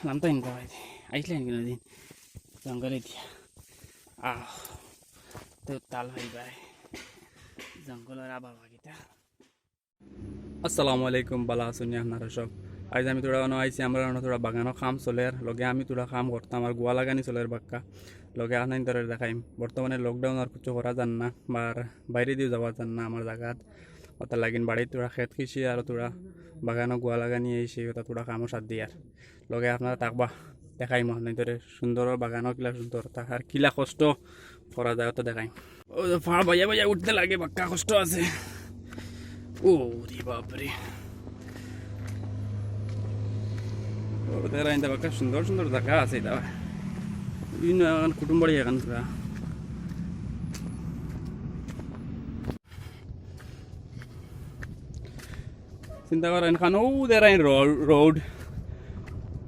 নাম তো ইনকা ভাই আইসলেন কিনা দিন জঙ্গলে দিয়া আহ তো তাল ভাই ভাই জঙ্গলের আবহাওয়া। আসসালামু আলাইকুম, বালা আসুনি আপনারা সব। আজ আমি তোরা আইসি আমরা তোরা বাগানো খাম চলের লগে আমি তোরা খাম করতাম আর গোয়া লাগানি চলের বাক্কা লগে আনাইন তোরা দেখাইম। বর্তমানে লকডাউন আর কিছু করা যান না আর বাইরে দিয়ে যাওয়া যান না আমার জায়গাত ওটা লাগিন বাড়ি তোরা খেত খিসি আর তোরা বাগানো গোয়া লাগানি আইসি ওটা তোরা খামো সাত দিয়ে আর লগে আপনারা থাকবা দেখাইম আপনার তোরে সুন্দর বাগানো কিলা সুন্দর আর কিলা কষ্ট করা যায় ওটা দেখাইম। ও ফাড় বাজা বাজা উঠতে লাগে বাক্কা কষ্ট আছে। ও রে বাপরে ওদের আইন বাক্কা সুন্দর সুন্দর জায়গা আছে এটা বিভিন্ন কুটুম বাড়ি এখন তোরা চিন্তা করেন খান ওদের আইন রোড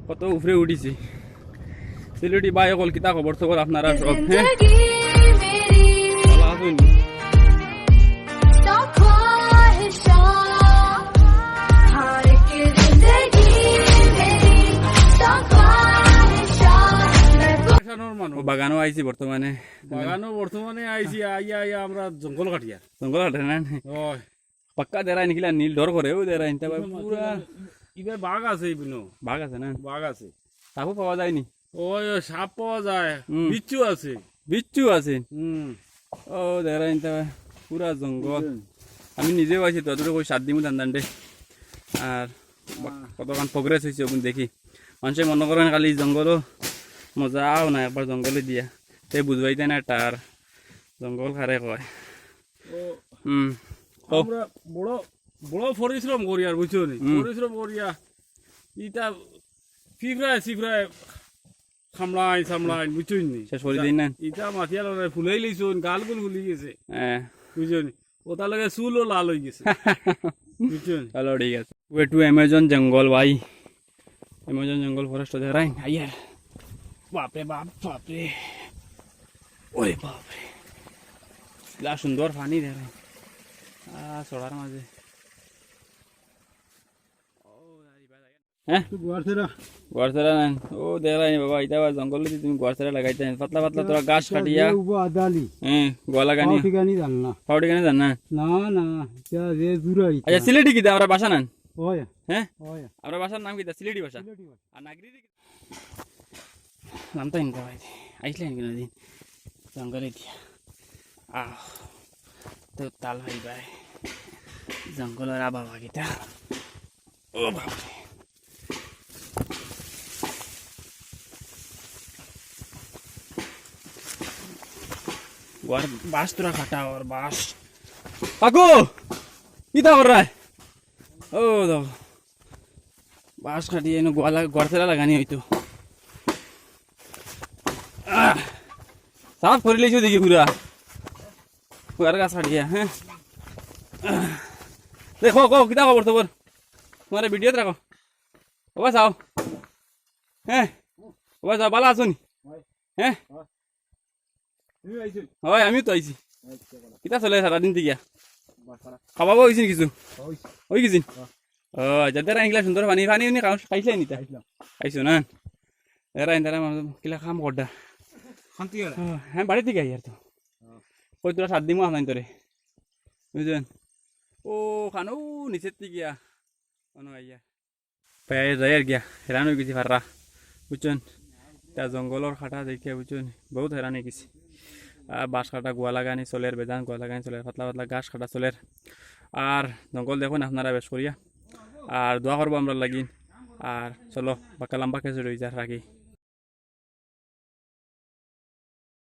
কত উপরে উঠিছি সিলেটি বাই অকল কিতা খবর খবর আপনারা সব। হ্যাঁ বাগানো আইছি বর্তমানে আইছি আইয়া আইয়া আমরা জঙ্গল কাটিয়া কাটে না পাক্কা দেরাই নিখিলা নীল ডর করে ও দেরাই পুরা ইবার বাঘ আছে বাঘ আছে না বাঘ আছে সাপও পাওয়া যায়নি ওই সাপ পাওয়া যায় বিচ্ছু আছে ও দেরাই পুরা জঙ্গল আমি নিজেও আইছি তোদের ওই 7 দিন ধান দে আর কতক্ষণ প্রগ্রেস হয়েছে ওগুন দেখি মানুষে মনে করেন খালি জঙ্গলও মজাও না একবার জঙ্গলে দিয়া সে বুঝবাইতে না তার জঙ্গল খারে কয়। আমরা বড় বড় পরিশ্রম করি আর বুঝছো নি পরিশ্রম করিয়া ইটা ফিফরায় সামলাই বুঝছো নি শেষ করে দিন না ইটা মাথিয়া লড়াই ফুলাই লইছো গালগুল ফুলি গেছে বুঝছো নি ওটা লাগে চুলও লাল হয়ে গেছে বুঝছো নি। চলো ঠিক আছে ওয়ে টু অ্যামাজন জঙ্গল ভাই অ্যামাজন জঙ্গল ফরেস্ট দেখাই আইয়ার বাপরে বাপরে ওরে বাপরে লা সুন্দর পানি দেখাই চড়ার মাঝে। হ্যাঁ গোয়ারছেরা নেন ও দেখাই বাবা এটা জঙ্গলে তুমি গোয়ারছেরা লাগাইতে পাতলা পাতলা তোরা গাছ কাটিয়া হ্যাঁ গোয়া লাগানি ফাউটি গানি জান না আচ্ছা সিলেটি কিতা আমরা বাসা নেন হ্যাঁ আমরা বাসার নাম কিতা সিলেটি বাসা আর নাগরি নাম তো ইনকা ভাই আইসলেন কিনা দিন জঙ্গলে দিয়া আহ তো তাল ভাই ভাই জঙ্গলের আবহাওয়া। ও বাপরে বাস তোরা কাটা ওর বাস কাকু কিতা কর রায় ও দাও বাস কাটিয়ে গড়তেলা লাগানি হইতো সাফ করে লিখছো দেখি পুরা গাছ কাটিয়া। হ্যাঁ দেখো কিতা খবর তোর তোমার ভিডিওত রাখো ওবা চাও। হ্যাঁ ওবা চাও ভালো আছো নি? হ্যাঁ হয় আমিও তো আইছি কিতা চলে সারাদিন থেকে খাওয়াবো হয়েছি কিছু ওই গেছি ও যাদের আনিলা সুন্দর পানি খাইছে নি খাইছো না এরা ইন্দারা কিলা খাম করডা হ্যাঁ বাড়ি থেকে আই আর তো ওই তোরা 7 দিন আপনার তোরে বুঝলেন ও খানো নিচের থেকে গিয়া অন আইয়া পায়ে যাই আর গিয়া হেরান হয়ে গেছি ফাররা বুঝছেন তা জঙ্গলের খাটা দেখে বুঝছেন বহুত হেরান হয়ে গেছি বাঁশ কাটা গোয়া লাগানি চলের বেজান গোয়া লাগানি চলের পাতলা পাতলা গাছ কাটা চলের আর জঙ্গল দেখুন আপনারা বেশ করিয়া আর দোয়া করবো আমরা লাগিন আর চলো বাক্কা লম্বা খেয়ে রয়ে যা রাখি।